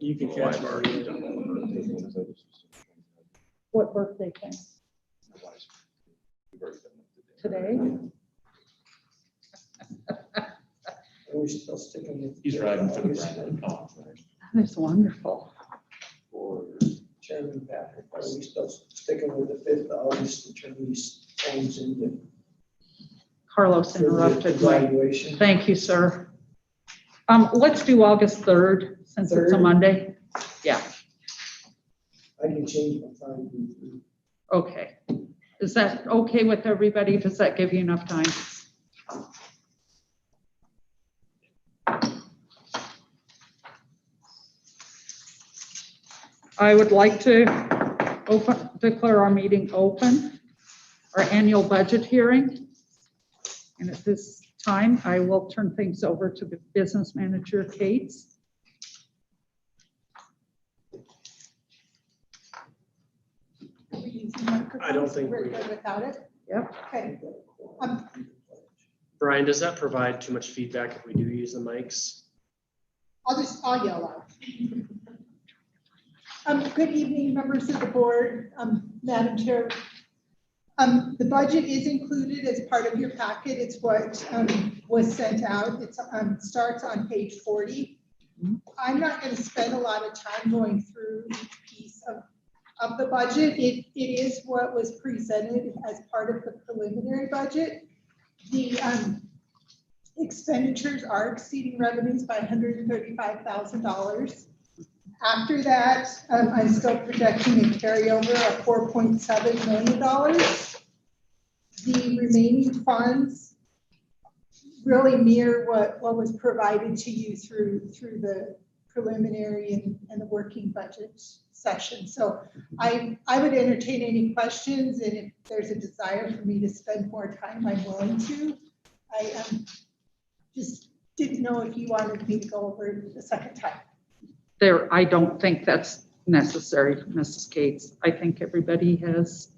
You can catch me. What birthday came? Today? Are we still sticking with? He's riding for the brand call. That is wonderful. For Chairman Patrick, are we still sticking with the 5th of August to turn these phones into? Carlos interrupted my, Evaluation. thank you, sir. Let's do August 3rd, since it's a 3rd? Monday. Yeah, I can change my time. okay. Is that okay with everybody? Does that give you enough time? I would like to declare our meeting open, our annual budget hearing. And at this time, I will turn things over to the business manager, Kate. I don't think we're we- good without it. Yep. Okay. Brian, does that provide too much feedback if we do use the mics? I'll yell out. Good evening, members of the board, Madam Chair. The budget is included as part of your packet. It's what was sent out. It starts on page 40. I'm not going to spend a lot of time going through each piece of the budget. It is what was presented as part of the preliminary budget. The expenditures are exceeding revenues by $135,000. After that, I'm still projecting a carryover of $4.7 million. The remaining funds really mirror what was provided to you through the preliminary and the working budget session. So I would entertain any questions, and if there's a desire for me to spend more time, I'm willing to. I just didn't know if you wanted me to go over it the second time. I don't think that's necessary, Mrs. Gates. I think everybody has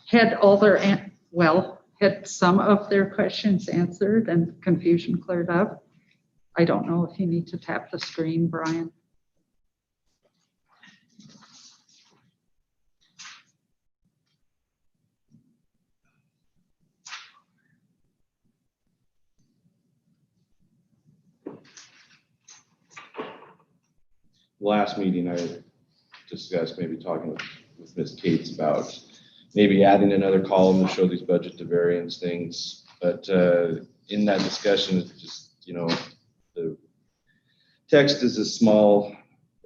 had all their, had some of their questions answered and confusion cleared up. I don't know if you need to tap the screen, Brian. Last meeting, I discussed maybe talking with Ms. Cates about maybe adding another column to show these budget to variance things. But in that discussion, it's just, the text is as small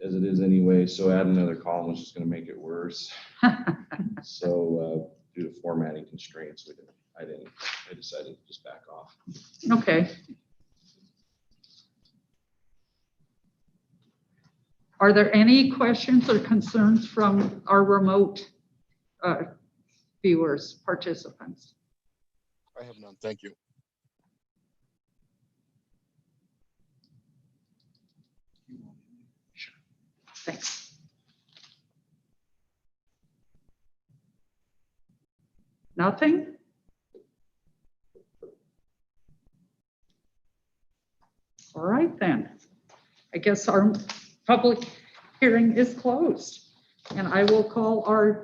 as it is anyway, so adding another column is just going to make it worse. So due to formatting constraints, I decided to just back off. Okay. Are there any questions or concerns from our remote viewers, participants? I have none. Thank you. Thanks. Nothing? All right, then. I guess our public hearing is closed, and I will call our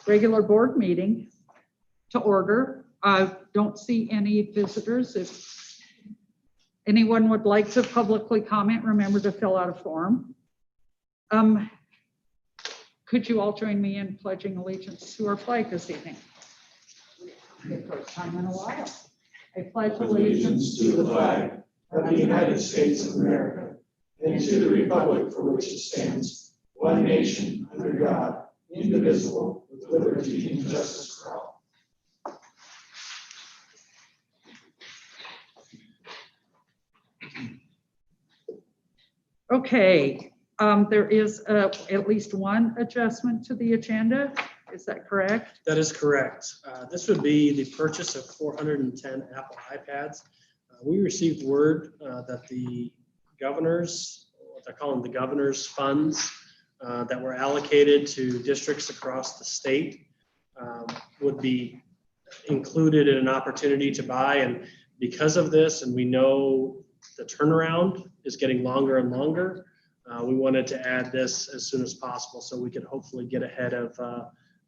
regular board meeting to order. I don't see any visitors. If anyone would like to publicly comment, remember to fill out a form. Could you all join me in pledging allegiance to our flag this evening? For the first time in a while. I pledge allegiance to the flag of the United States of America and to the republic for which it stands, one nation, under God, indivisible, with liberty and justice for all. Okay, there is at least one adjustment to the agenda. Is that correct? That is correct. This would be the purchase of 410 Apple iPads. We received word that the governors, what they're calling the governor's funds that were allocated to districts across the state would be included in an opportunity to buy. And because of this, and we know the turnaround is getting longer and longer, We wanted to add this as soon as possible so we could hopefully get ahead of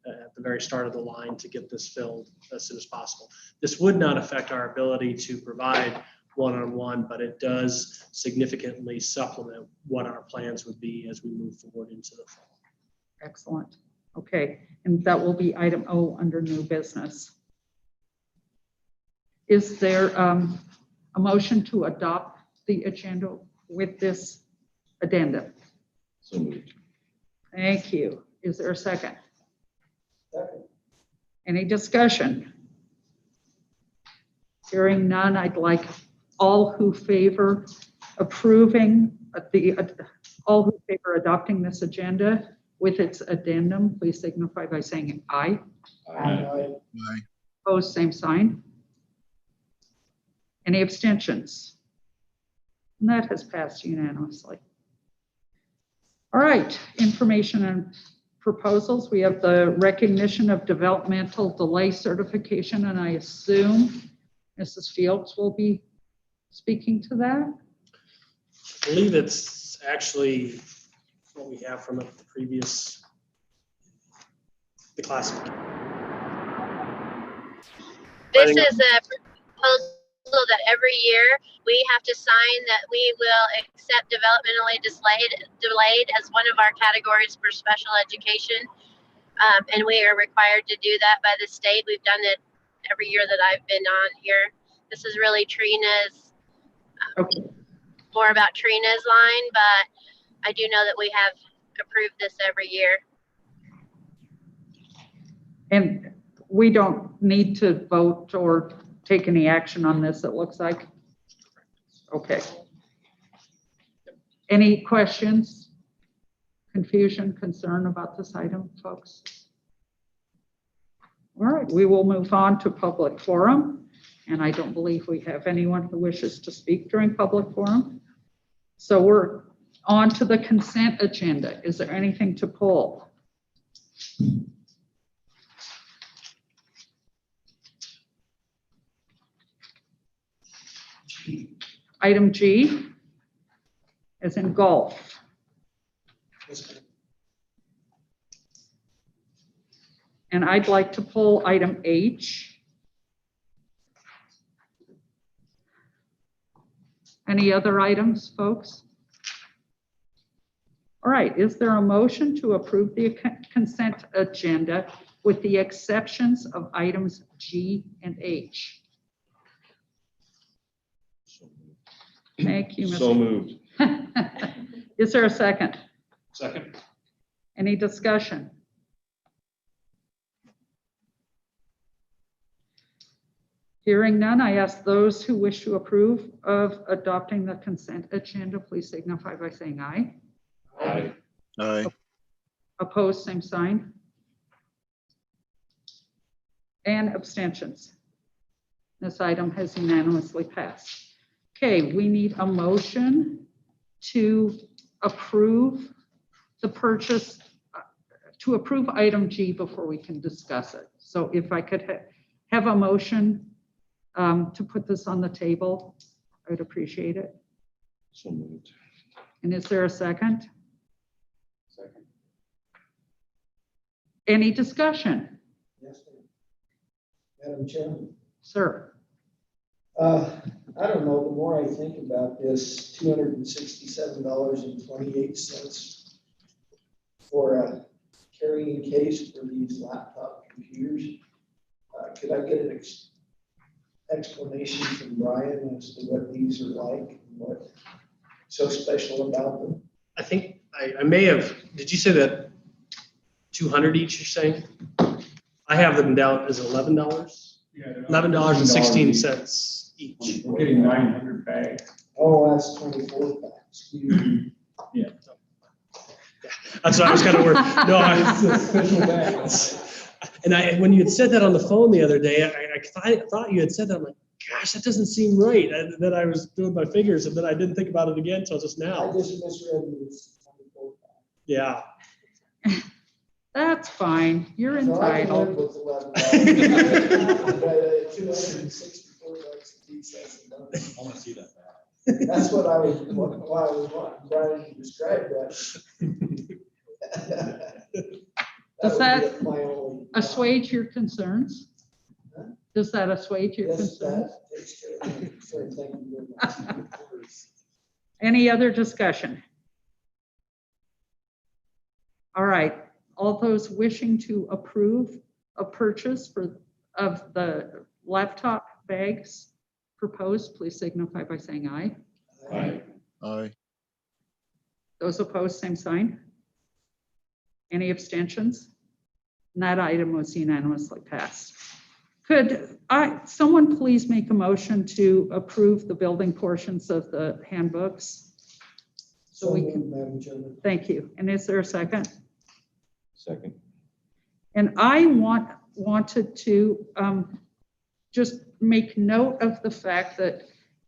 at the very start of the line to get this filled as soon as possible. This would not affect our ability to provide one-on-one, but it does significantly supplement what our plans would be as we move forward into the fall. Excellent. Okay, and that will be item O under new business. Is there a motion to adopt the agenda with this addendum? So moved. Thank you. Is there a second? Second. Any discussion? Hearing none, I'd like all who favor approving all who favor adopting this agenda with its addendum, please signify by saying aye. Aye. Aye. Opposed, same sign. Any abstentions? And that has passed unanimously. All right, information and proposals. We have the recognition of developmental delay certification, and I assume Mrs. Fields will be speaking to that. I believe it's actually what we have from the previous, the classic. This is a proposal that every year we have to sign that we will accept developmentally delayed as one of our categories for special education. And we are required to do that by the state. We've done it every year that I've been on here. This is really Trina's, more about Trina's line, but I do know that we have approved this every year. And we don't need to vote or take any action on this, it looks like. Okay. Any questions, confusion, concern about this item, folks? All right, we will move on to public forum. And I don't believe we have anyone who wishes to speak during public forum. So we're on to the consent agenda. Is there anything to pull? Item G, as in golf. And I'd like to pull item H. Any other items, folks? All right, is there a motion to approve the consent agenda with the exceptions of items G and H? Thank you, Mr. So moved. Is there a second? Second. Any discussion? Hearing none, I ask those who wish to approve of adopting the consent agenda, please signify by saying aye. Aye. Aye. Opposed, same sign. And abstentions. This item has unanimously passed. Okay, we need a motion to approve the purchase, to approve item G before we can discuss it. So if I could have a motion to put this on the table, I would appreciate it. So moved. And is there a second? Second. Any discussion? Yes, ma'am. Madam Chairman. Sir. I don't know, the more I think about this, $267.28 for a carrying case for these laptop computers. Could I get an explanation from Brian as to what these are like and what's so special about them? I think I may have, did you say that 200 each you're saying? I have them down as $11. Yeah, $11.16 each. We're getting 900 bags. Oh, that's 24 packs. Yeah. That's what I was kind of worried. No, It's a special bag. and when you had said that on the phone the other day, I thought you had said that. I'm like, gosh, that doesn't seem right. And then I was doing my figures, and then I didn't think about it again until just I now. just misread it. It's 24 packs. Yeah. That's fine. You're So I can live entitled. with $11. But $264 a piece, that's enough. I want to see that. That's what I was, why I was wanting Brian to describe that. Does That would that be my only. assuage your concerns? Huh? Does that assuage your Yes, concerns? that takes care of it. So thank you very much. Any other discussion? All right, all those wishing to approve a purchase of the laptop bags proposed, please signify by saying aye. Aye. Aye. Those opposed, same sign. Any abstentions? And that item was unanimously passed. Could someone please make a motion to approve the building portions of the handbooks? So we can, Madam Chairman. thank you. And is there a second? Second. And I wanted to just make note of the fact that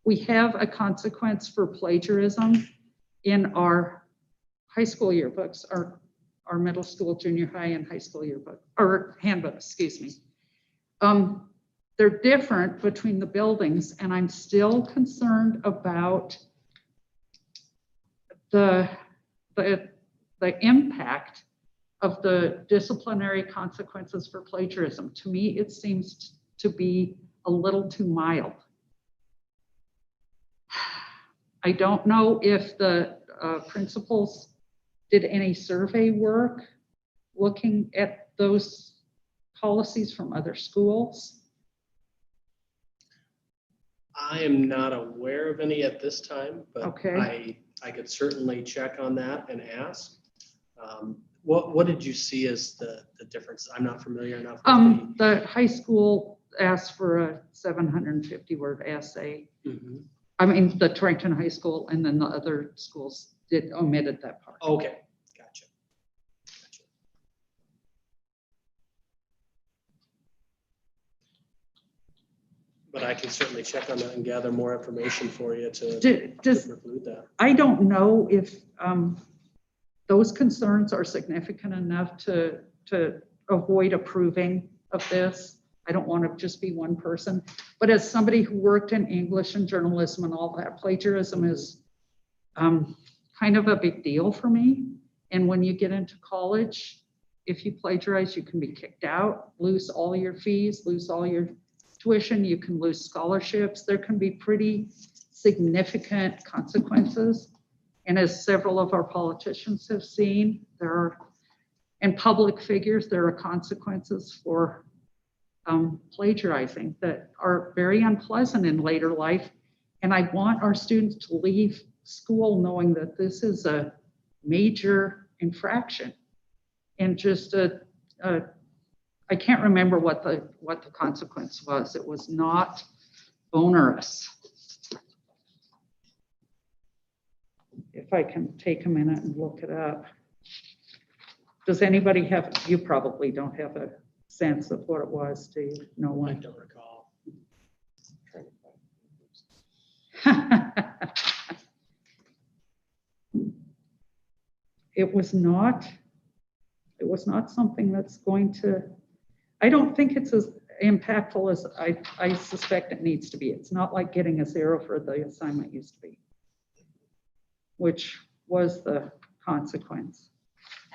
we have a consequence for plagiarism in our high school yearbooks, our middle school, junior high, and high school yearbook, or handbooks, excuse me. They're different between the buildings, and I'm still concerned about the impact of the disciplinary consequences for plagiarism. To me, it seems to be a little too mild. I don't know if the principals did any survey work looking at those policies from other schools. I am not aware of any at this time, but Okay. I could certainly check on that and ask. What did you see as the difference? I'm not familiar enough. With The high school asked for a 750-word essay. Mhm. I mean, the Torrington High School, and then the other schools omitted that part. Okay, gotcha. But I can certainly check on that and gather more information for you to preclude that. I don't know if those concerns are significant enough to avoid approving of this. I don't want to just be one person, but as somebody who worked in English and journalism and all that, plagiarism is kind of a big deal for me. And when you get into college, if you plagiarize, you can be kicked out, lose all your fees, lose all your tuition, you can lose scholarships. There can be pretty significant consequences. And as several of our politicians have seen, and public figures, there are consequences for plagiarizing that are very unpleasant in later life. And I want our students to leave school knowing that this is a major infraction. And just I can't remember what the consequence was. It was not onerous. If I can take a minute and look it up. Does anybody have, you probably don't have a sense of what it was, do you? No I one. don't recall. It was not something that's going to, I don't think it's as impactful as I suspect it needs to be. It's not like getting a 0 for the assignment used to be, which was the consequence.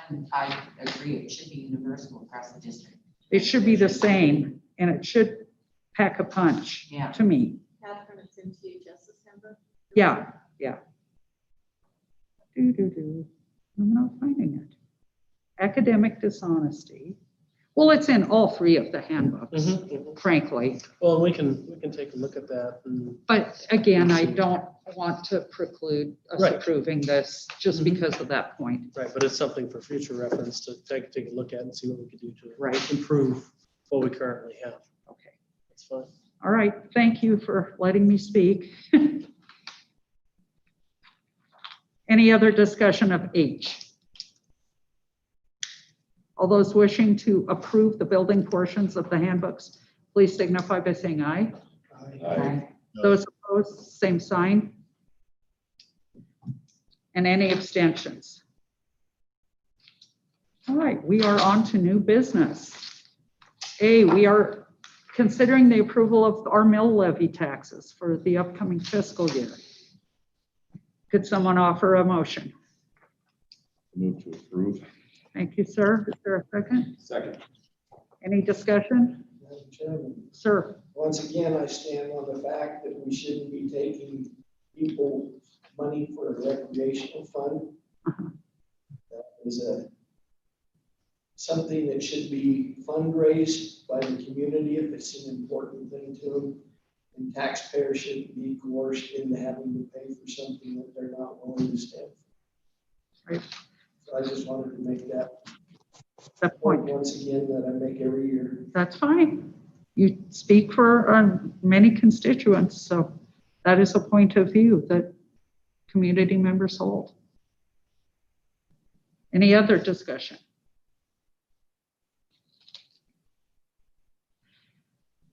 And I agree, it should be universal across the district. It should be the same, and it should pack a punch Yeah. to me. Catherine, it's into Justice Handbook. Yeah. I'm not finding it. Academic dishonesty. Well, it's in all 3 of the handbooks, frankly. Well, we can take a look at that. But again, I don't want to preclude us Right. approving this just because of that point. Right, but it's something for future reference to take a look at and see what we can do to Right. improve what we currently have. Okay. That's fine. All right. Thank you for letting me speak. Any other discussion of H? All those wishing to approve the building portions of the handbooks, please signify by saying aye. Aye. Those opposed, same sign. And any abstentions? All right, we are on to new business. A, we are considering the approval of our mill levy taxes for the upcoming fiscal year. Could someone offer a motion? Move to approve. Thank you, sir. Is there a second? Second. Any discussion? Madam Chairman, Sir, once again, I stand on the fact that we shouldn't be taking people money for a recreational fund. That is something that should be fundraised by the community if it's an important thing to them. And taxpayers shouldn't be coerced into having to pay for something that they're not willing to stand for. Right. So I just wanted to make that that point point. once again that I make every year. That's fine. You speak for many constituents, so that is a point of view that community members hold. Any other discussion?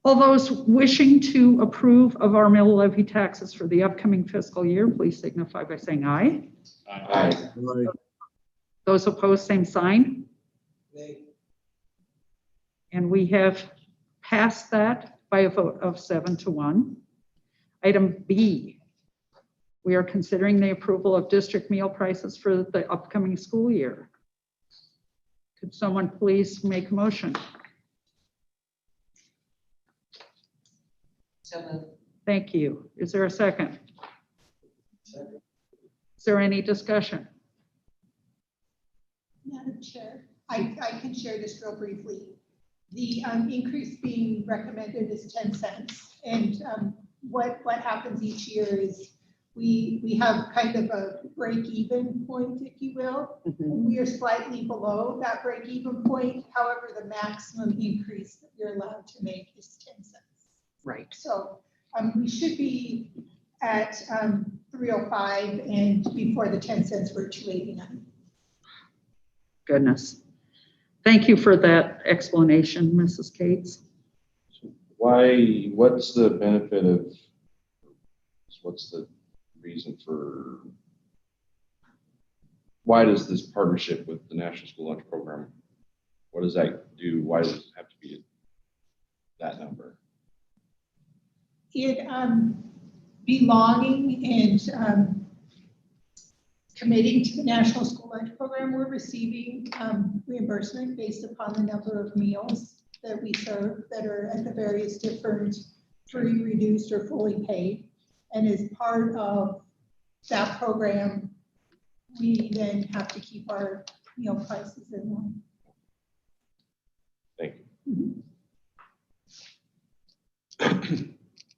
All those wishing to approve of our mill levy taxes for the upcoming fiscal year, please signify by saying aye. Aye. Those opposed, same sign. Nay. And we have passed that by a vote of 7-1. Item B, we are considering the approval of district meal prices for the upcoming school year. Could someone please make a motion? So moved. Thank you. Is there a second? Second. Is there any discussion? Madam Chair, I can share this real briefly. The increase being recommended is 10 cents. And what happens each year is we have kind of a break-even point, if you will. And we are slightly below that break-even point. However, the maximum increase that you're allowed to make is 10 cents. Right. So we should be at 305, and before the 10 cents, we're 289. Goodness. Thank you for that explanation, Mrs. Cates. What's the benefit of, what's the reason for, why does this partnership with the National School Lunch Program, what does that do? Why does it have to be that number? It belonging and committing to the National School Lunch Program, we're receiving reimbursement based upon the number of meals that we serve that are at the various different free, reduced, or fully paid. And as part of that program, we then have to keep our meal prices in line. Thank you.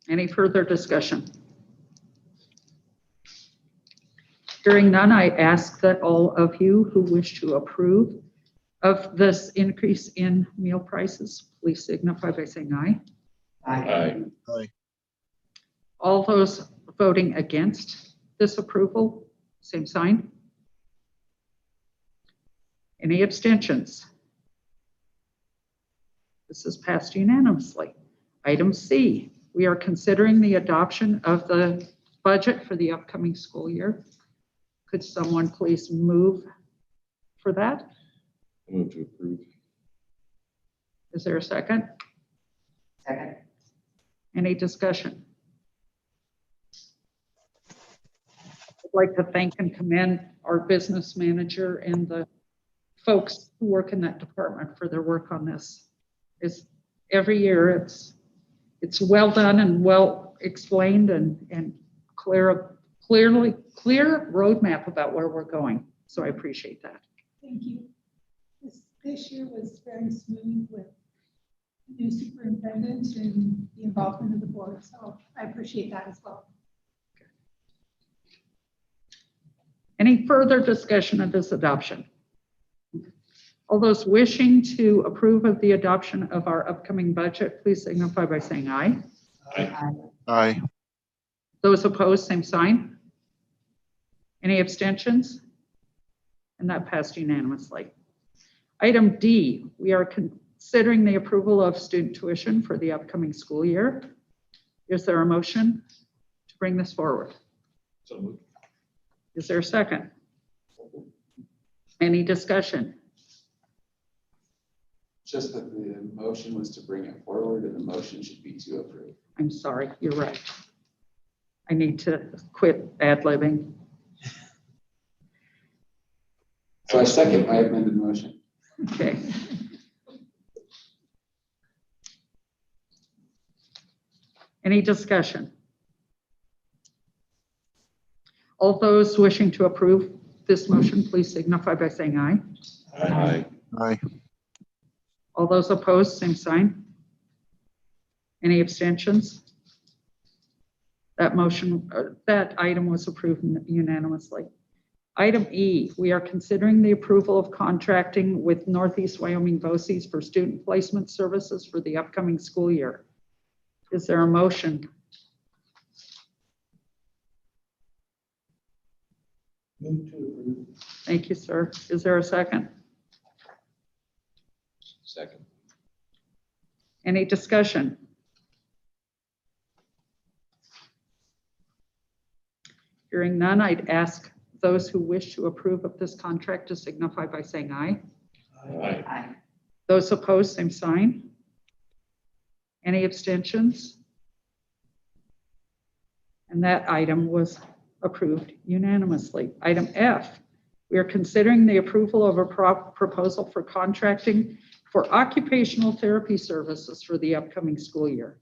Any further discussion? Hearing none, I ask that all of you who wish to approve of this increase in meal prices, please signify by saying aye. Aye. All those voting against this approval, same sign. Any abstentions? This is passed unanimously. Item C, we are considering the adoption of the budget for the upcoming school year. Could someone please move for that? Move to approve. Is there a second? Second. Any discussion? I'd like to thank and commend our business manager and the folks who work in that department for their work on this. Every year it's well done and well explained and clear roadmap about where we're going. So I appreciate that. Thank you. This year was very smooth with the new superintendent and the involvement of the board. So I appreciate that as well. Any further discussion of this adoption? All those wishing to approve of the adoption of our upcoming budget, please signify by saying aye. Aye. Those opposed, same sign. Any abstentions? And that passed unanimously. Item D, we are considering the approval of student tuition for the upcoming school year. Is there a motion to bring this forward? So moved. Is there a second? Any discussion? Just that the motion was to bring it forward and the motion should be to approve. I'm sorry, you're right. I need to quit ad-libbing. So I second my amended motion. Okay. Any discussion? All those wishing to approve this motion, please signify by saying aye. Aye. Aye. All those opposed, same sign. Any abstentions? That motion, that item was approved unanimously. Item E, we are considering the approval of contracting with Northeast Wyoming BOCES for student placement services for the upcoming school year. Is there a motion? Move to approve. Thank you, sir. Is there a second? Second. Any discussion? Hearing none, I'd ask those who wish to approve of this contract to signify by saying aye. Aye. Aye. Those opposed, same sign. Any abstentions? And that item was approved unanimously. Item F, we are considering the approval of a proposal for contracting for occupational therapy services for the upcoming school year.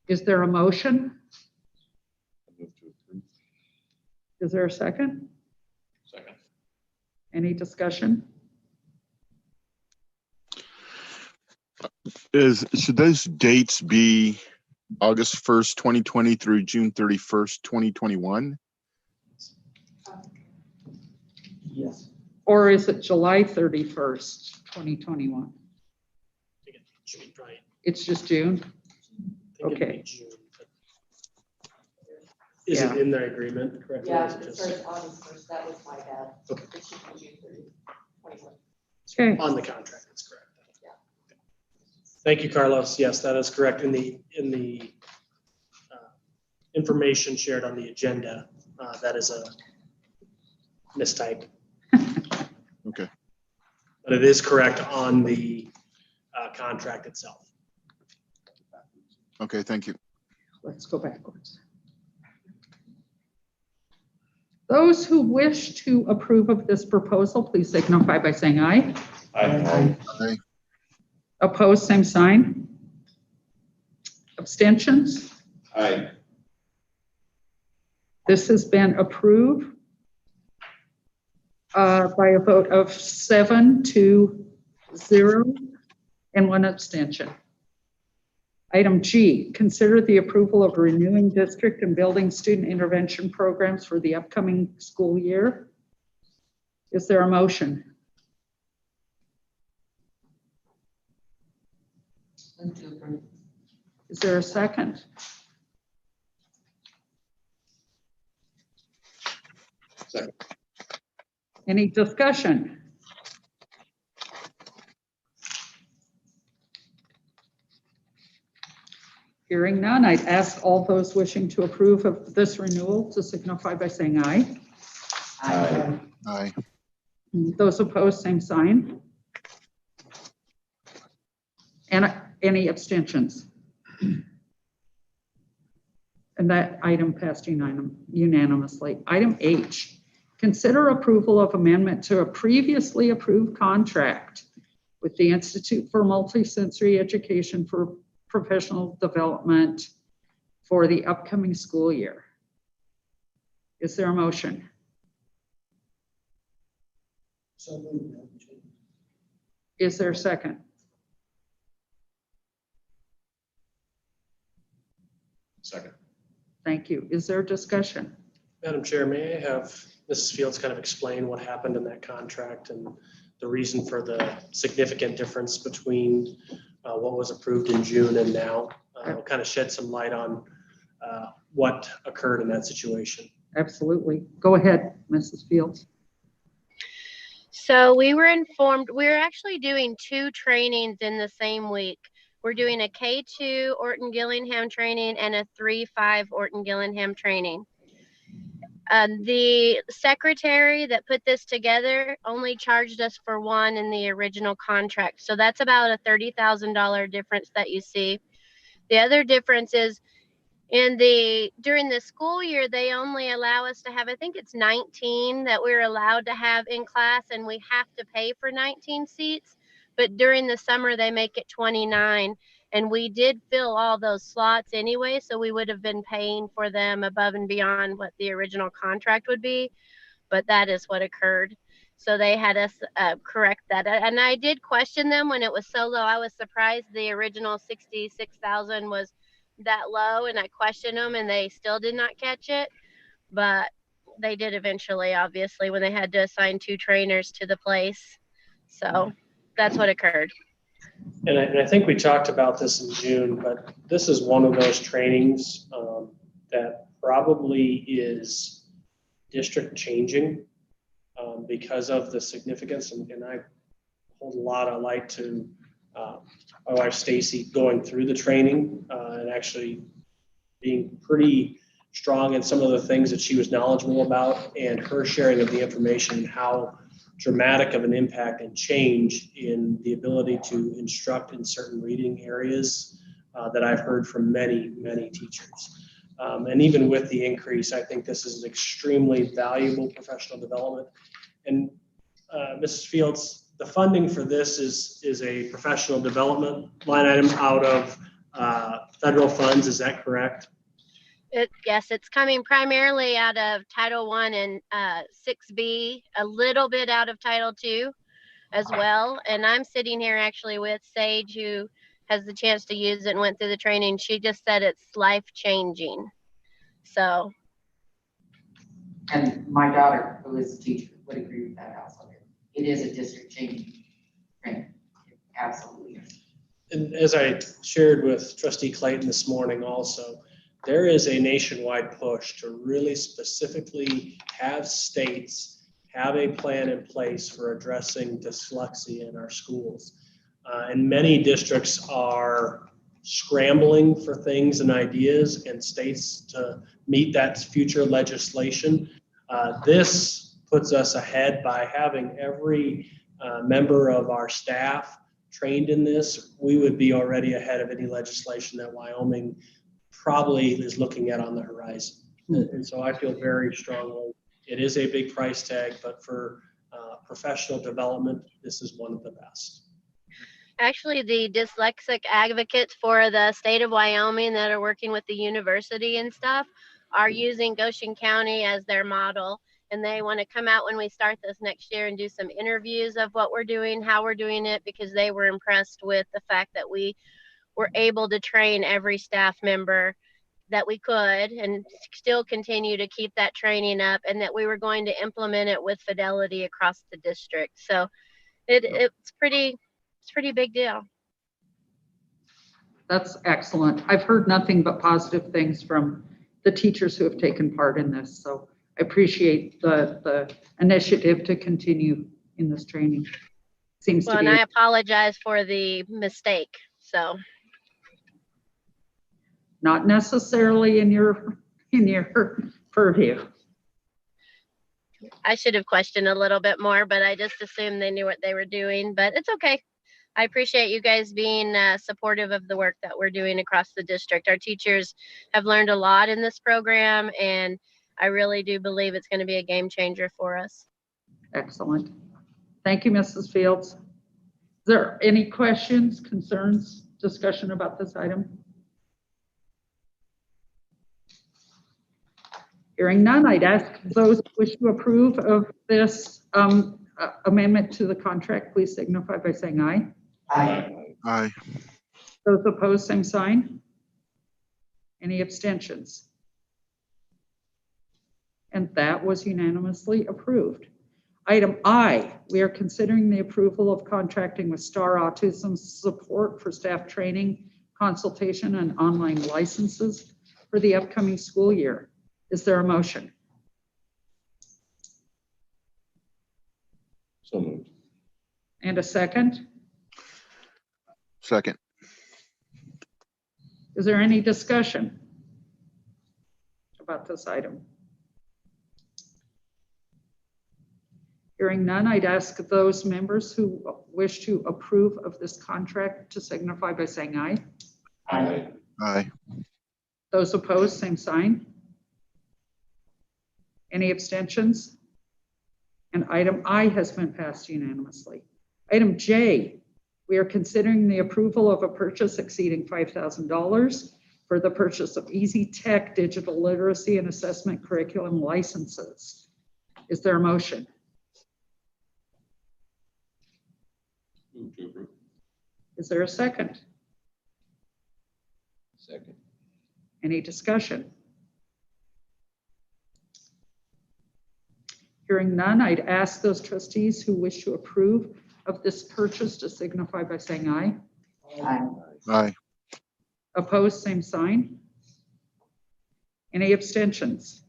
Is there a motion? Move to approve. Is there a second? Second. Any discussion? Should those dates be August 1st, 2020 through June 31st, 2021? Yes. Or is it July 31st, 2021? I think it should be right. It's just June? I think it'd be Okay. June, but is it in their agreement correctly? Yeah, Is it it just starts August 1st. That was my bad. Okay. It should be June 30, 21. Okay. on the contract? That's correct. Yeah. Thank you, Carlos. Yes, that is correct. In the information shared on the agenda, that is a mistype. Okay. But it is correct on the contract itself. Okay, thank you. Let's go backwards. Those who wish to approve of this proposal, please signify by saying aye. Aye. Aye. Opposed, same sign. Abstentions? Aye. This has been approved by a vote of 7-0 and 1 abstention. Item G, consider the approval of renewing district and building student intervention programs for the upcoming school year. Is there a motion? Move to approve. Is there a second? Second. Any discussion? Hearing none, I'd ask all those wishing to approve of this renewal to signify by saying aye. Aye. Aye. Those opposed, same sign. And any abstentions? And that item passed unanimously. Item H, consider approval of amendment to a previously approved contract with the Institute for Multisensory Education for Professional Development for the upcoming school year. Is there a motion? So moved, Madam Chair. Is there a second? Second. Thank you. Is there discussion? Madam Chair, may I have Mrs. Fields kind of explain what happened in that contract and the reason for the significant difference between what was approved in June and now? Kind of shed some light on what occurred in that situation. Absolutely. Go ahead, Mrs. Fields. So we were informed, we're actually doing 2 trainings in the same week. We're doing a K2 Orton Gillingham training and a 3-5 Orton Gillingham training. The secretary that put this together only charged us for one in the original contract. So that's about a $30,000 difference that you see. The other difference is During the school year, they only allow us to have, I think it's 19 that we're allowed to have in class, and we have to pay for 19 seats. But during the summer, they make it 29. And we did fill all those slots anyway, so we would have been paying for them above and beyond what the original contract would be. But that is what occurred. So they had us correct that. And I did question them when it was so low. I was surprised the original 66,000 was that low, and I questioned them and they still did not catch it. But they did eventually, obviously, when they had to assign 2 trainers to the place. So that's what occurred. And I think we talked about this in June, but this is one of those trainings that probably is district changing because of the significance. And I hold a lot of light to my wife Stacy going through the training and actually being pretty strong in some of the things that she was knowledgeable about, and her sharing of the information and how dramatic of an impact and change in the ability to instruct in certain reading areas that I've heard from many, many teachers. And even with the increase, I think this is an extremely valuable professional development. And Mrs. Fields, the funding for this is a professional development line item out of federal funds, is that correct? Yes, it's coming primarily out of Title I and 6B, a little bit out of Title II as well. And I'm sitting here actually with Sage, who has the chance to use it and went through the training. She just said it's life-changing. So. And my daughter, who is a teacher, would agree with that also. It is a district-changing training. It absolutely is. And as I shared with Trustee Clayton this morning also, there is a nationwide push to really specifically have states have a plan in place for addressing dyslexia in our schools. And many districts are scrambling for things and ideas and states to meet that future legislation. This puts us ahead by having every member of our staff trained in this. We would be already ahead of any legislation that Wyoming probably is looking at on the horizon. And so I feel very strongly, it is a big price tag, but for professional development, this is one of the best. Actually, the dyslexic advocates for the state of Wyoming that are working with the university and stuff are using Goshen County as their model. And they want to come out when we start this next year and do some interviews of what we're doing, how we're doing it, because they were impressed with the fact that we were able to train every staff member that we could and still continue to keep that training up, and that we were going to implement it with fidelity across the district. So it's pretty big deal. That's excellent. I've heard nothing but positive things from the teachers who have taken part in this. So I appreciate the initiative to continue in this training. Seems well, to be. And I apologize for the mistake. So. Not necessarily in your purview. I should have questioned a little bit more, but I just assumed they knew what they were doing. But it's okay. I appreciate you guys being supportive of the work that we're doing across the district. Our teachers have learned a lot in this program, and I really do believe it's going to be a game changer for us. Excellent. Thank you, Mrs. Fields. Is there any questions, concerns, discussion about this item? Hearing none, I'd ask those who wish to approve of this amendment to the contract, please signify by saying aye. Aye. Aye. Those opposed, same sign. Any abstentions? And that was unanimously approved. Item I, we are considering the approval of contracting with Star Autism support for staff training, consultation, and online licenses for the upcoming school year. Is there a motion? So moved. And a second? Second. Is there any discussion about this item? Hearing none, I'd ask those members who wish to approve of this contract to signify by saying aye. Aye. Aye. Those opposed, same sign. Any abstentions? And item I has been passed unanimously. Item J, we are considering the approval of a purchase exceeding $5,000 for the purchase of Easy Tech digital literacy and assessment curriculum licenses. Is there a motion? Move to approve. Is there a second? Second. Any discussion? Hearing none, I'd ask those trustees who wish to approve of this purchase to signify by saying aye. Aye. Aye. Opposed, same sign. Any abstentions?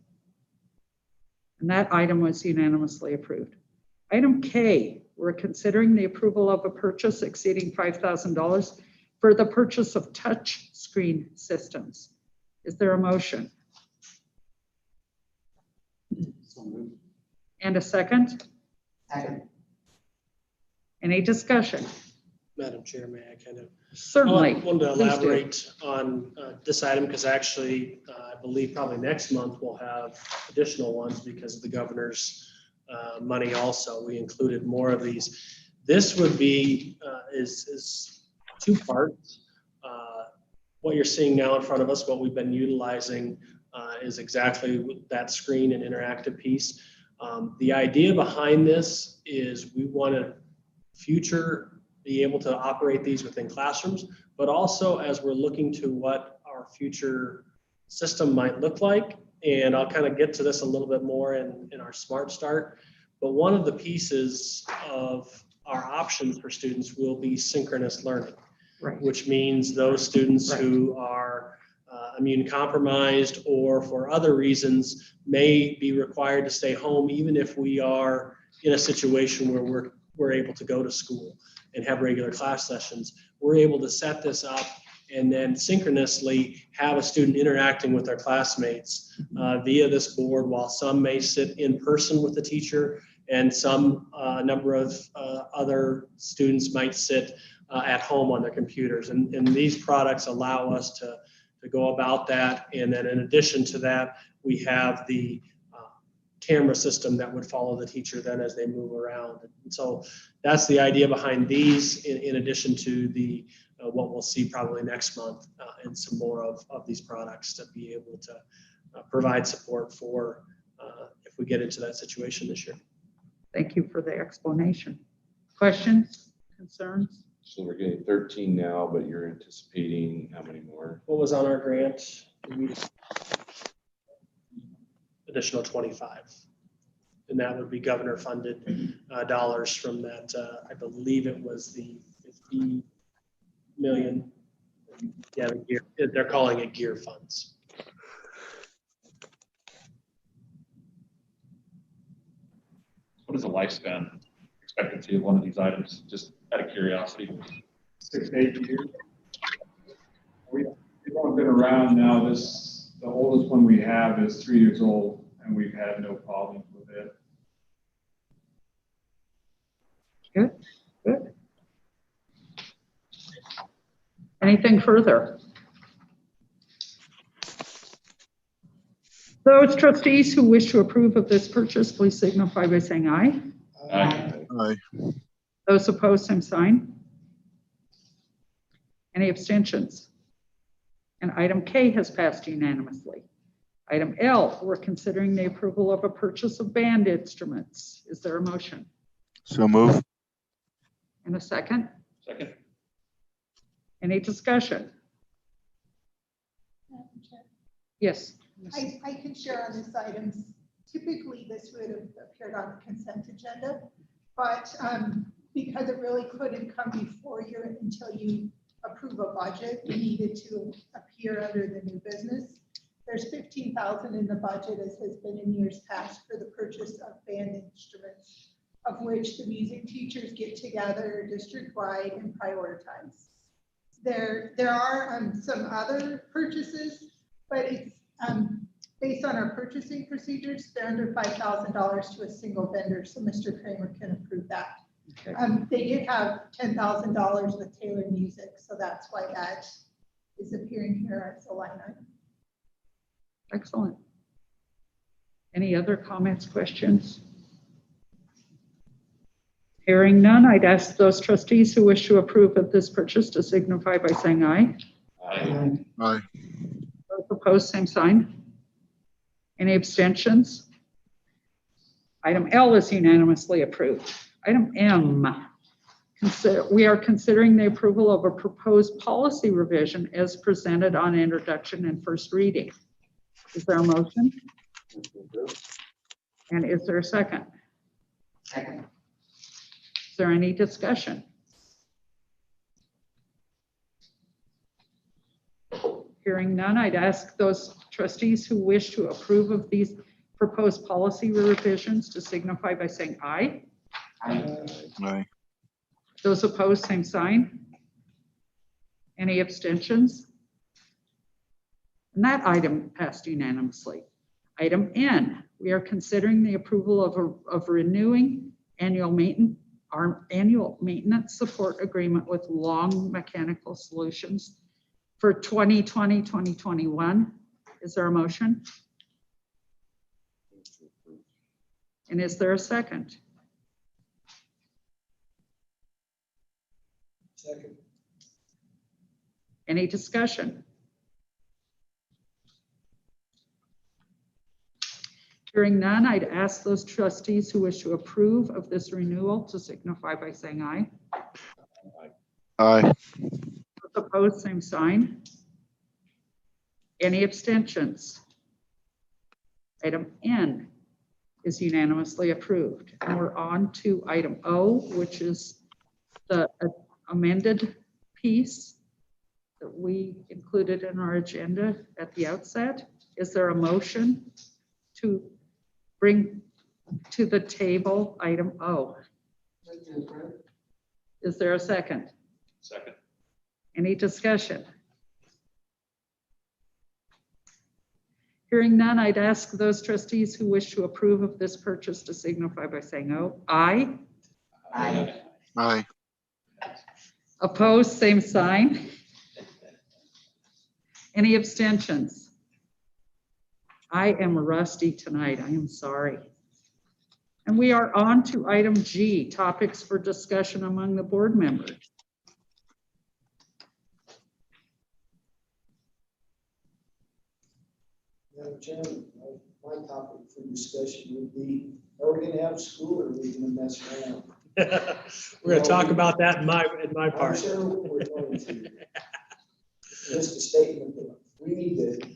And that item was unanimously approved. Item K, we're considering the approval of a purchase exceeding $5,000 for the purchase of touch screen systems. Is there a motion? So moved. And a second? Second. Any discussion? Madam Chair, may I kind of? Certainly. I wanted to Please do. elaborate on this item because actually, I believe probably next month we'll have additional ones because of the governor's money also. We included more of these. This would be, is two parts. What you're seeing now in front of us, what we've been utilizing is exactly that screen and interactive piece. The idea behind this is we want to be able to operate these within classrooms, but also as we're looking to what our future system might look like. And I'll kind of get to this a little bit more in our Smart Start. But one of the pieces of our options for students will be synchronous learning, Right. which means those students who are immune compromised or for other reasons may be required to stay home, even if we are in a situation where we're able to go to school and have regular class sessions. We're able to set this up and then synchronously have a student interacting with their classmates via this board, while some may sit in person with the teacher and some number of other students might sit at home on their computers. And these products allow us to go about that. And then in addition to that, we have the camera system that would follow the teacher then as they move around. And so that's the idea behind these, in addition to the what we'll see probably next month and some more of these products to be able to provide support for if we get into that situation this year. Thank you for the explanation. Questions, concerns? So we're getting 13 now, but you're anticipating how many more? What was on our grant? Additional 25. And that would be governor funded dollars from that. I believe it was the 50 million. Yeah, the gear, they're calling it gear funds. What is the lifespan expectancy of one of these items, just out of curiosity? 6 to 8 years. We've only been around now. The oldest one we have is 3 years old, and we've had no problems with it. Good, good. Anything further? Those trustees who wish to approve of this purchase, please signify by saying aye. Aye. Aye. Those opposed, same sign. Any abstentions? And item K has passed unanimously. Item L, we're considering the approval of a purchase of band instruments. Is there a motion? So move. And a second? Second. Any discussion? Madam Chair, Yes. I can share on this item. Typically, this would have appeared on the consent agenda, but because it really couldn't come before you until you approve a budget, we needed to appear under the new business. There's $15,000 in the budget, as has been in years past, for the purchase of band instruments, of which the music teachers get together district-wide and prioritize. There are some other purchases, but it's based on our purchasing procedures, they're under $5,000 to a single vendor, so Mr. Kramer can approve that. Okay. They did have $10,000 with Taylor Music, so that's why that is appearing here as a line item. Excellent. Any other comments, questions? Hearing none, I'd ask those trustees who wish to approve of this purchase to signify by saying aye. Aye. Aye. Those opposed, same sign. Any abstentions? Item L is unanimously approved. Item M, we are considering the approval of a proposed policy revision as presented on introduction and first reading. Is there a motion? And is there a second? Second. Is there any discussion? Hearing none, I'd ask those trustees who wish to approve of these proposed policy revisions to signify by saying aye. Aye. Aye. Those opposed, same sign. Any abstentions? And that item passed unanimously. Item N, we are considering the approval of renewing our annual maintenance support agreement with Long Mechanical Solutions for 2020, 2021. Is there a motion? And is there a second? Second. Any discussion? Hearing none, I'd ask those trustees who wish to approve of this renewal to signify by saying aye. Aye. Opposed, same sign. Any abstentions? Item N is unanimously approved. And we're on to item O, which is the amended piece that we included in our agenda at the outset. Is there a motion to bring to the table item O? Is there a second? Second. Any discussion? Hearing none, I'd ask those trustees who wish to approve of this purchase to signify by saying aye. Aye. Aye. Opposed, same sign. Any abstentions? I am rusty tonight, I am sorry. And we are on to item G, topics for discussion among the board members. Madam Chairman, my topic for discussion would be, are we gonna have school or are we gonna mess around? We're gonna talk about that in my I'm part. sure we're going to. Just a statement that we need to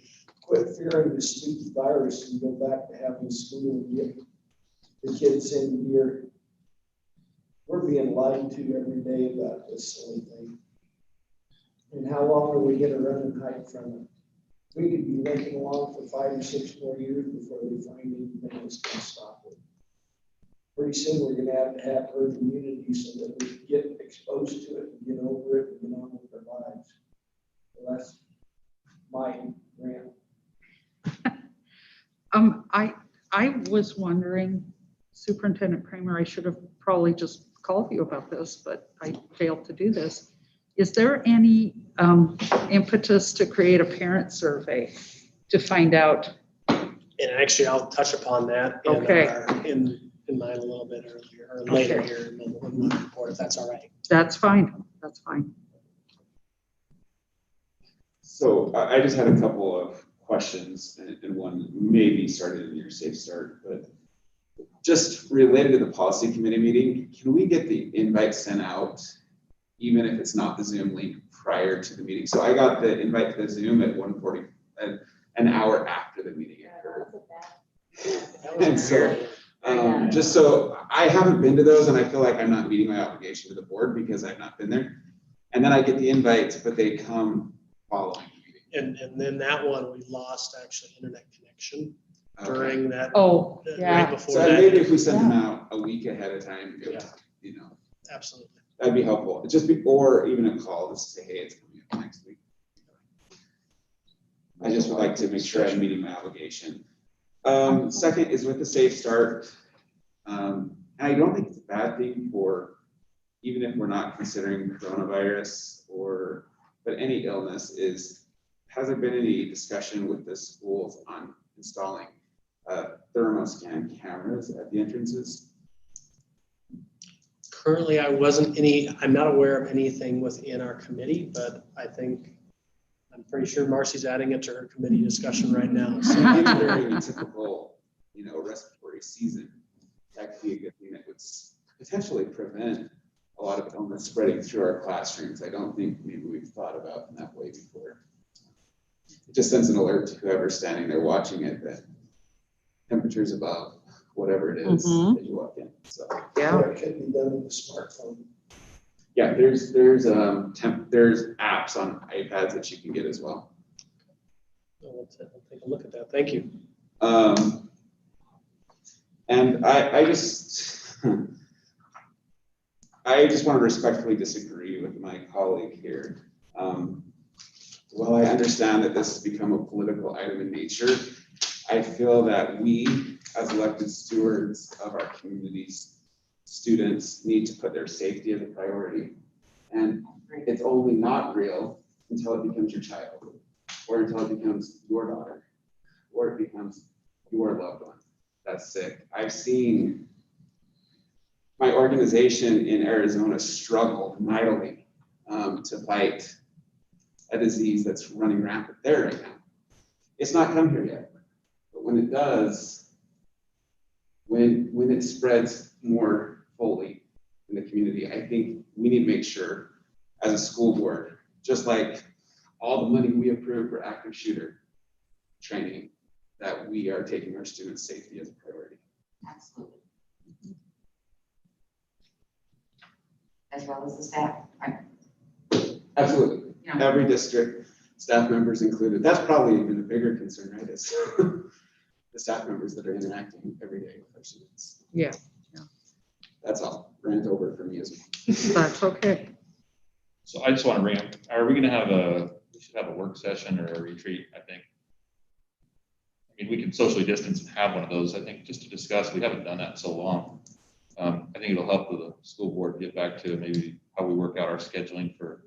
quit fearing the stupid virus and go back to having school and get the kids in here. We're being lied to every day about this silly thing. And how long are we gonna run and hide from it? We could be linking along for 5 or 6 more years before we find anything that's gonna stop it. Pretty soon, we're gonna have to have herd immunity so that we can get exposed to it and get over it and get on with our lives. So that's my rant. I was wondering, Superintendent Kramer, I should have probably just called you about this, but I failed to do this. Is there any impetus to create a parent survey to find out? And actually, I'll touch upon that in mine a little bit earlier or later here in my report, if that's all right. That's fine. That's fine. So I just had a couple of questions, and one maybe started in your safe start, but just related to the policy committee meeting, can we get the invite sent out, even if it's not the Zoom link, prior to the meeting? So I got the invite to the Zoom at 1:40, an hour after the meeting occurred. And so, just so I haven't been to those, and I feel like I'm not meeting my obligation to the board because I've not been there. And then I get the invites, but they come following the meeting. And then that one, we lost actually internet connection during that. Oh, right yeah. before So that. maybe if we send them out a week ahead of time, it would, you know, Absolutely. that'd be helpful. It's just or even a call just to say, hey, it's coming up next week. I just would like to make sure I'm meeting my obligation. Second is with the safe start. I don't think it's a bad thing for, even if we're not considering coronavirus but any illness, is has there been any discussion with the schools on installing thermoscan cameras at the entrances? Currently, I'm not aware of anything within our committee, but I'm pretty sure Marcy's adding it to her committee discussion right now. So Maybe during a typical, respiratory season, that could be a good thing that would potentially prevent a lot of illness spreading through our classrooms. I don't think maybe we've thought about in that way before. It just sends an alert to whoever's standing there watching it that temperature's above whatever it is Mhm. that you walk in. So Yeah, It could be done with a smartphone. yeah, there's apps on iPads that you can get as well. I'll take a look at that. Thank you. And I just want to respectfully disagree with my colleague here. While I understand that this has become a political item in nature, I feel that we, as elected stewards of our communities, students need to put their safety as a priority. And it's only not real until it becomes your child, or until it becomes your daughter, or it becomes your loved one that's sick. I've seen my organization in Arizona struggle mightily to fight a disease that's running rampant there right now. It's not come here yet, but when it does, when it spreads more fully in the community, I think we need to make sure as a school board, just like all the money we approve for active shooter training, that we are taking our students' safety as a priority. Absolutely. As well as the staff. Absolutely. Yeah. Every district, staff members included. That's probably even a bigger concern, right? Is the staff members that are interacting every day with our students. yeah, That's all. Rant over for me as well. that's okay. So I just want to bring up, are we going to we should have a work session or a retreat, I think. I mean, we can socially distance and have one of those, I think, just to discuss. We haven't done that in so long. I think it'll help the school board get back to maybe how we work out our scheduling for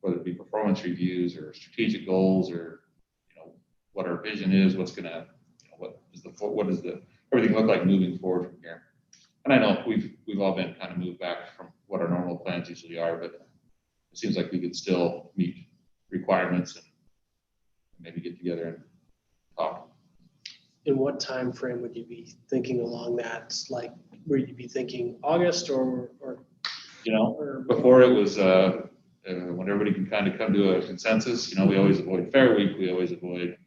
whether it be performance reviews or strategic goals, or what our vision is, what's going to, what does everything look like moving forward from here. And I know we've all been kind of moved back from what our normal plans usually are, but it seems like we could still meet requirements and maybe get together and talk. In what time frame would you be thinking along that? Like, would you be thinking August or Before it was when everybody can kind of come to a consensus. We always avoid Fair Week, we always avoid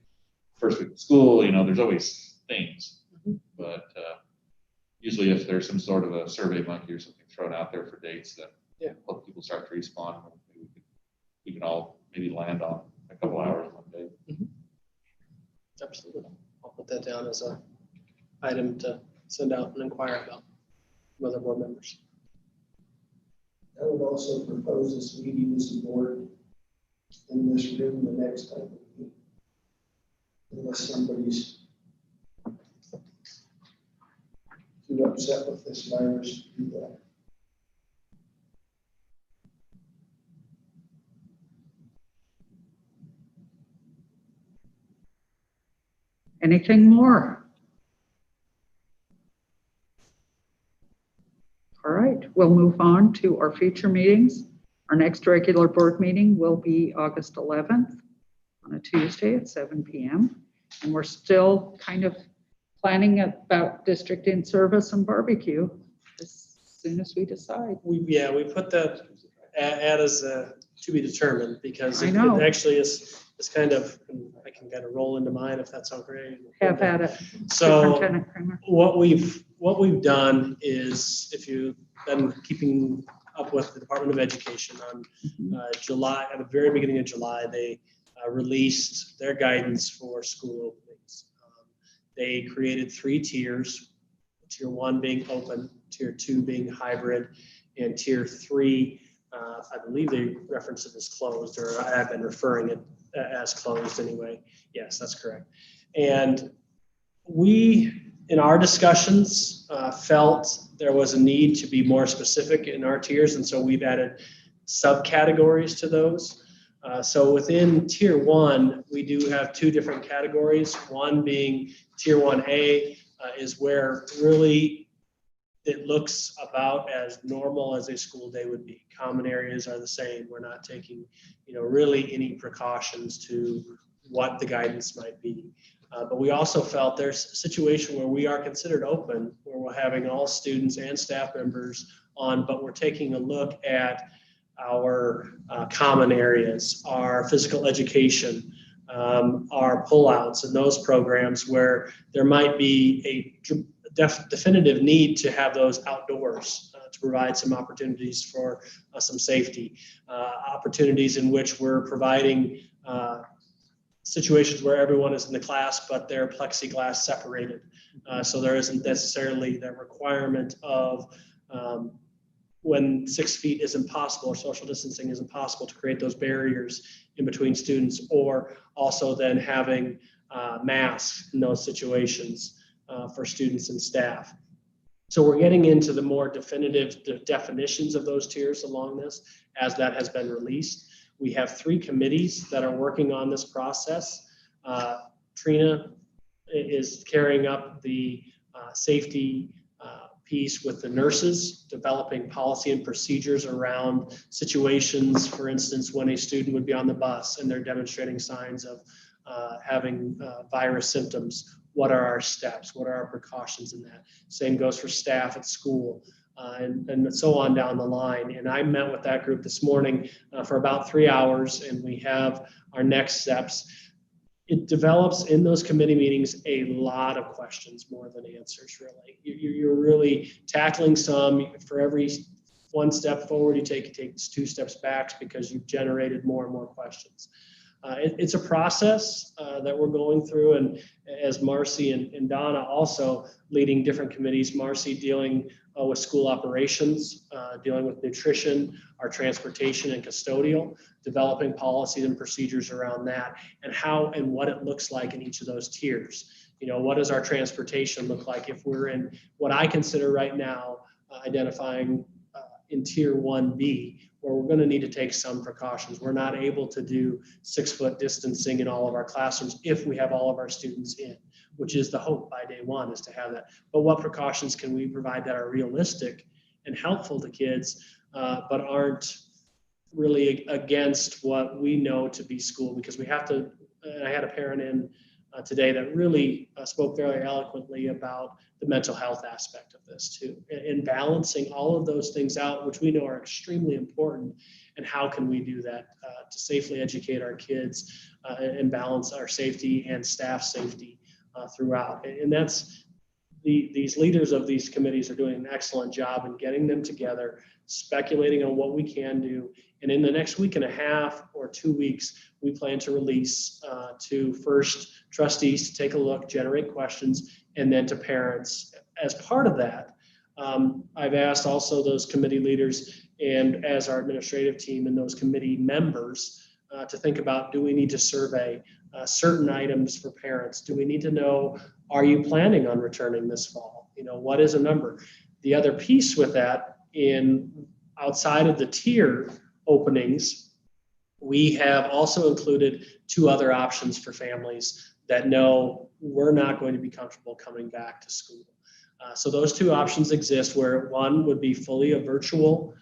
first week of school. There's always things, but usually if there's some sort of a survey monkey or something thrown out there for dates, then hope people start to respond. We can all maybe land on a couple hours one day. Absolutely. I'll put that down as a item to send out and inquire about from other board members. I would also propose this meeting as a board in this room the next time we meet. Unless somebody's too upset with this virus to do that. Anything more? All right, we'll move on to our future meetings. Our next regular board meeting will be August 11th on a Tuesday at 7 p.m. And we're still kind of planning about district in service and barbecue as soon as we decide. We put that ad as to be determined, because I it know. actually is kind of, I can kind of roll into mine if that sounds great. Have at it. So Superintendent Kramer. what we've done is, if you've been keeping up with the Department of Education, on July, at the very beginning of July, they released their guidance for school openings. They created 3 tiers, tier 1 being open, tier 2 being hybrid, and tier 3, I believe they referenced it as closed, or I've been referring it as closed anyway. Yes, that's correct. And we, in our discussions, felt there was a need to be more specific in our tiers, and so we've added subcategories to those. So within tier 1, we do have 2 different categories. One being tier 1A is where really it looks about as normal as a school day would be. Common areas are the same. We're not taking, really any precautions to what the guidance might be. But we also felt there's a situation where we are considered open, where we're having all students and staff members on, but we're taking a look at our common areas, our physical education, our pullouts and those programs where there might be a definitive need to have those outdoors to provide some opportunities for some safety, opportunities in which we're providing situations where everyone is in the class, but they're plexiglass separated. So there isn't necessarily that requirement of when 6 feet isn't possible or social distancing isn't possible to create those barriers in between students, or also then having masks in those situations for students and staff. So we're getting into the more definitive definitions of those tiers along this as that has been released. We have 3 committees that are working on this process. Trina is carrying up the safety piece with the nurses, developing policy and procedures around situations, for instance, when a student would be on the bus and they're demonstrating signs of having virus symptoms. What are our steps? What are our precautions in that? Same goes for staff at school. And so on down the line. And I met with that group this morning for about 3 hours, and we have our next steps. It develops in those committee meetings a lot of questions more than answers, really. You're really tackling some. For every 1 step forward you take 2 steps back because you've generated more and more questions. It's a process that we're going through, and as Marcy and Donna also leading different committees, Marcy dealing with school operations, dealing with nutrition, our transportation and custodial, developing policies and procedures around that, and how and what it looks like in each of those tiers. What does our transportation look like if we're in what I consider right now identifying in tier 1B, where we're going to need to take some precautions. We're not able to do 6-foot distancing in all of our classrooms if we have all of our students in, which is the hope by day 1 is to have that. But what precautions can we provide that are realistic and helpful to kids, but aren't really against what we know to be school? Because we have to, and I had a parent in today that really spoke very eloquently about the mental health aspect of this too, and balancing all of those things out, which we know are extremely important, and how can we do that to safely educate our kids and balance our safety and staff safety throughout. And that's these leaders of these committees are doing an excellent job in getting them together, speculating on what we can do. And in the next week and a half or 2 weeks, we plan to release to first trustees to take a look, generate questions, and then to parents. As part of that, I've asked also those committee leaders and as our administrative team and those committee members to think about, do we need to survey certain items for parents? Do we need to know, are you planning on returning this fall? What is a number? The other piece with that, outside of the tier openings, we have also included 2 other options for families that know we're not going to be comfortable coming back to school. So those 2 options exist, where one would be fully a virtual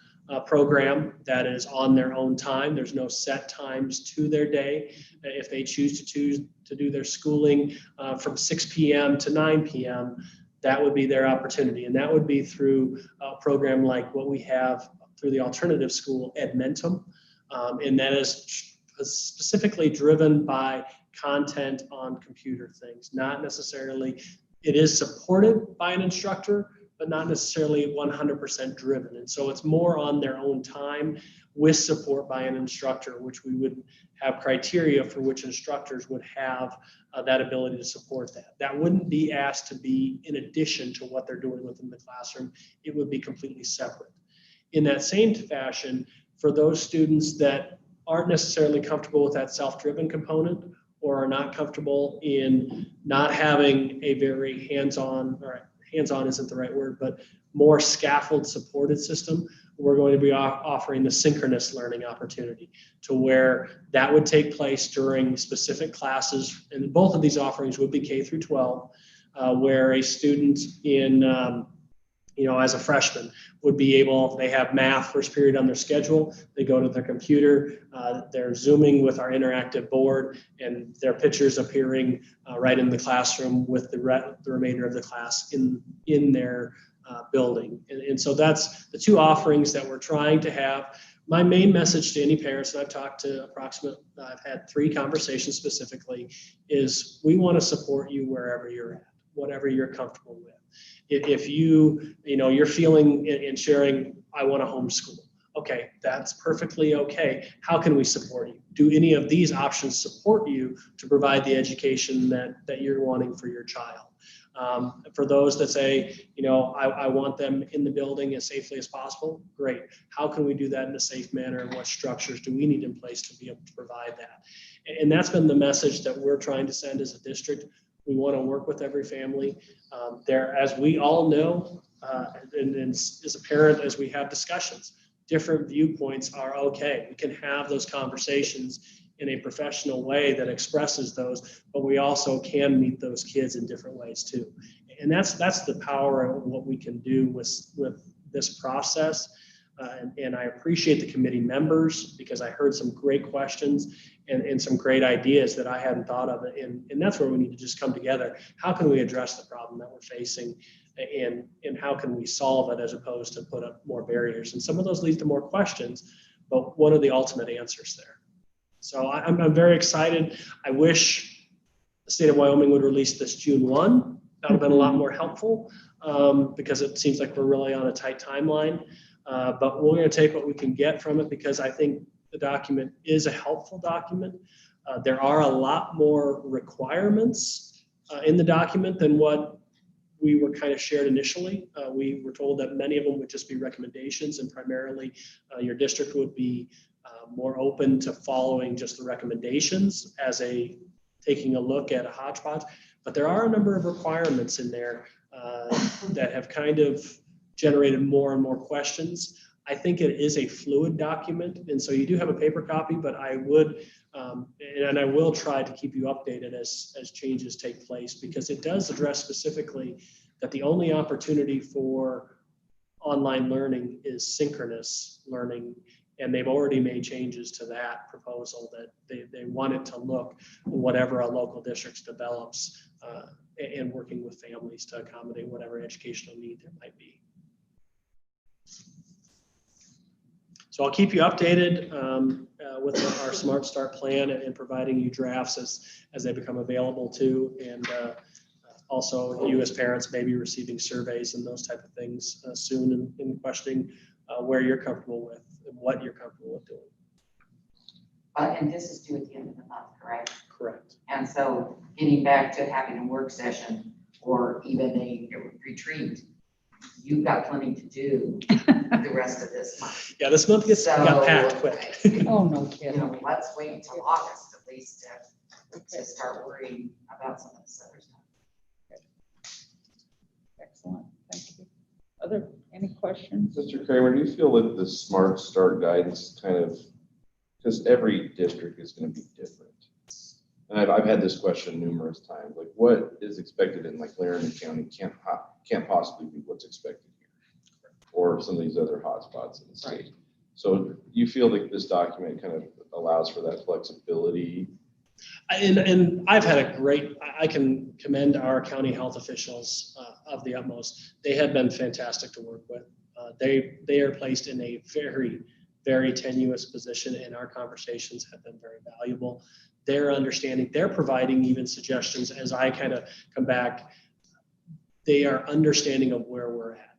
program that is on their own time. There's no set times to their day. If they choose to do their schooling from 6 p.m. to 9 p.m., that would be their opportunity. And that would be through a program like what we have through the alternative school, Edmentum. And that is specifically driven by content on computer things, not necessarily, it is supported by an instructor, but not necessarily 100% driven. And so it's more on their own time with support by an instructor, which we would have criteria for which instructors would have that ability to support that. That wouldn't be asked to be in addition to what they're doing within the classroom. It would be completely separate. In that same fashion, for those students that aren't necessarily comfortable with that self-driven component, or are not comfortable in not having a very hands-on, or hands-on isn't the right word, but more scaffold supported system, we're going to be offering the synchronous learning opportunity to where that would take place during specific classes. And both of these offerings would be K through 12, where a student in, as a freshman would be able, they have math first period on their schedule, they go to their computer, they're Zooming with our interactive board, and their pictures appearing right in the classroom with the remainder of the class in their building. And so that's the two offerings that we're trying to have. My main message to any parents, and I've talked to I've had 3 conversations specifically, is we want to support you wherever you're at, whatever you're comfortable with. If you're feeling and sharing, I want to homeschool. Okay, that's perfectly okay. How can we support you? Do any of these options support you to provide the education that you're wanting for your child? For those that say, I want them in the building as safely as possible, great. How can we do that in a safe manner, and what structures do we need in place to be able to provide that? And that's been the message that we're trying to send as a district. We want to work with every family. As we all know, and as a parent, as we have discussions, different viewpoints are okay. We can have those conversations in a professional way that expresses those, but we also can meet those kids in different ways too. And that's the power of what we can do with this process. And I appreciate the committee members, because I heard some great questions and some great ideas that I hadn't thought of. And that's where we need to just come together. How can we address the problem that we're facing, and how can we solve it, as opposed to put up more barriers? And some of those lead to more questions, but what are the ultimate answers there? So I'm very excited. I wish the state of Wyoming would release this June 1. That would have been a lot more helpful, because it seems like we're really on a tight timeline. But we're going to take what we can get from it, because I think the document is a helpful document. There are a lot more requirements in the document than what we were kind of shared initially. We were told that many of them would just be recommendations, and primarily your district would be more open to following just the recommendations as taking a look at a hodgepodge. But there are a number of requirements in there that have kind of generated more and more questions. I think it is a fluid document, and so you do have a paper copy, but I would, and I will try to keep you updated as changes take place, because it does address specifically that the only opportunity for online learning is synchronous learning, and they've already made changes to that proposal that they want it to look whatever a local district develops, and working with families to accommodate whatever educational need there might be. So I'll keep you updated with our Smart Start plan, and providing you drafts as they become available too. And also you as parents may be receiving surveys and those type of things soon, in questioning where you're comfortable with and what you're comfortable with doing. And this is due at the end of the month, correct? Correct. And so getting back to having a work session or even a retreat, you've got plenty to do the rest of this month. Yeah, this month got packed quick. Oh, no kidding. Let's wait until August at least to start worrying about some of this other stuff. Excellent, thank you. Any questions? Mr. Kramer, do you feel that the Smart Start guidance because every district is going to be different. And I've had this question numerous times, like what is expected in like Laramie County can't possibly be what's expected here, or some of these other hotspots in the state. Right. So you feel like this document kind of allows for that flexibility? And I've had I can commend our county health officials of the utmost. They have been fantastic to work with. They are placed in a very, very tenuous position, and our conversations have been very valuable. They're understanding, they're providing even suggestions as I kind of come back. They are understanding of where we're at,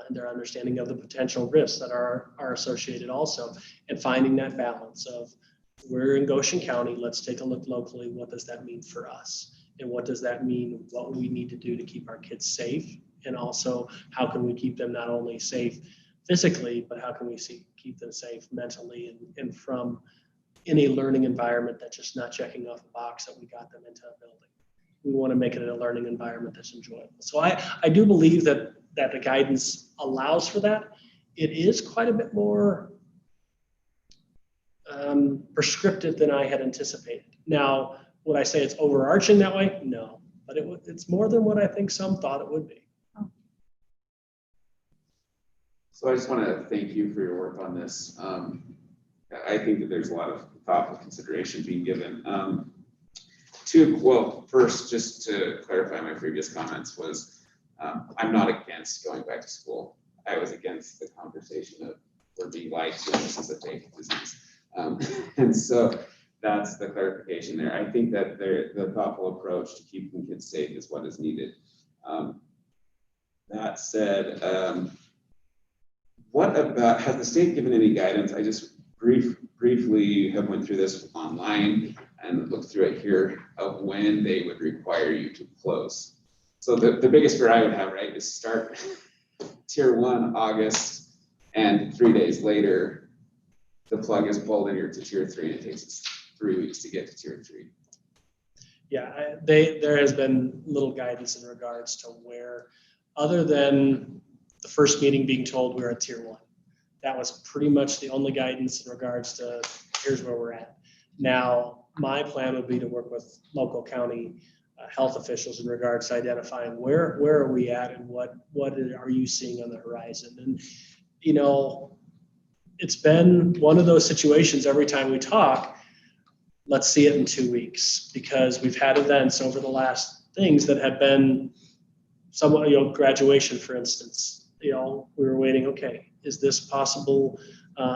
and their understanding of the potential risks that are associated also, and finding that balance of, we're in Goshen County, let's take a look locally, what does that mean for us? And what does that mean, what we need to do to keep our kids safe? And also, how can we keep them not only safe physically, but how can we keep them safe mentally and from any learning environment that's just not checking off a box that we got them into a building. We want to make it a learning environment that's enjoyable. So I do believe that the guidance allows for that. It is quite a bit more prescriptive than I had anticipated. Now, would I say it's overarching that way? No, but it's more than what I think some thought it would be. So I just want to thank you for your work on this. I think that there's a lot of thoughtful consideration being given. First, just to clarify my previous comments was, I'm not against going back to school. I was against the conversation of we're being lied to and this is a fake disease. And so that's the clarification there. I think that the thoughtful approach to keeping kids safe is what is needed. That said, what about, has the state given any guidance? I just briefly have went through this online and looked through it here of when they would require you to close. So the biggest fear I would have, right, is start tier 1 August and 3 days later, the plug is pulled and you're to tier 3 and it takes us 3 weeks to get to tier 3. Yeah, there has been little guidance in regards to where, other than the first meeting being told we're at tier 1. That was pretty much the only guidance in regards to here's where we're at. Now, my plan would be to work with local county health officials in regards to identifying where are we at and what are you seeing on the horizon. And, you know, it's been one of those situations every time we talk, let's see it in 2 weeks, because we've had events over the last things that have been somewhat, you know, graduation, for instance. You know, we were waiting, okay, is this possible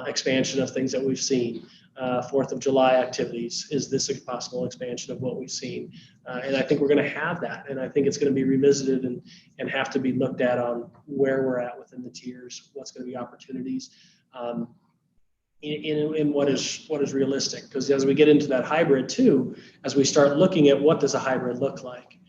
expansion of things that we've seen? 4th of July activities, is this a possible expansion of what we've seen? And I think we're going to have that. And I think it's going to be revisited and have to be looked at on where we're at within the tiers, what's going to be opportunities, in what is realistic. Because as we get into that hybrid too, as we start looking at what does a hybrid look like,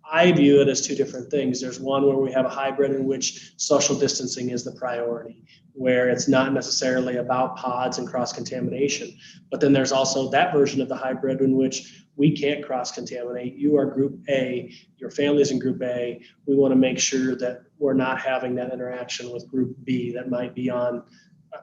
I view it as two different things. There's one where we have a hybrid in which social distancing is the priority, where it's not necessarily about pods and cross-contamination. But then there's also that version of the hybrid in which we can't cross-contaminate. You are group A, your family's in group A. We want to make sure that we're not having that interaction with group B that might be on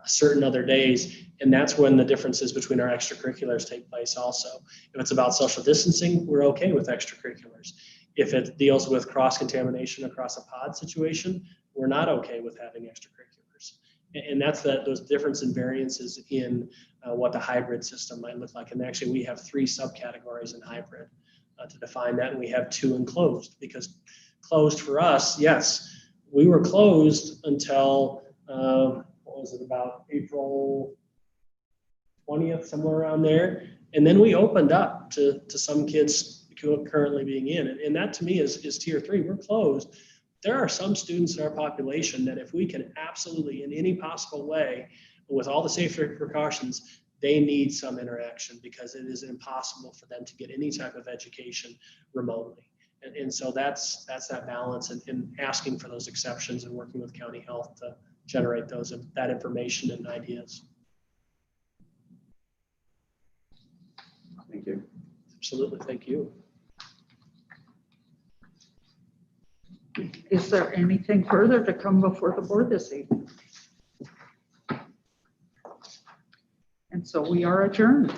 certain other days. And that's when the differences between our extracurriculars take place also. If it's about social distancing, we're okay with extracurriculars. If it deals with cross-contamination across a pod situation, we're not okay with having extracurriculars. And that's those difference in variances in what the hybrid system might look like. And actually, we have 3 subcategories in hybrid to define that, and we have 2 in closed. Because closed for us, yes, we were closed until, what was it, about April 20th, somewhere around there. And then we opened up to some kids currently being in. And that to me is tier 3. We're closed. There are some students in our population that if we can absolutely in any possible way, with all the safety precautions, they need some interaction because it is impossible for them to get any type of education remotely. And so that's that balance and asking for those exceptions and working with county health to generate that information and ideas. Thank you. Absolutely, thank you. Is there anything further to come before the board this evening? And so we are adjourned.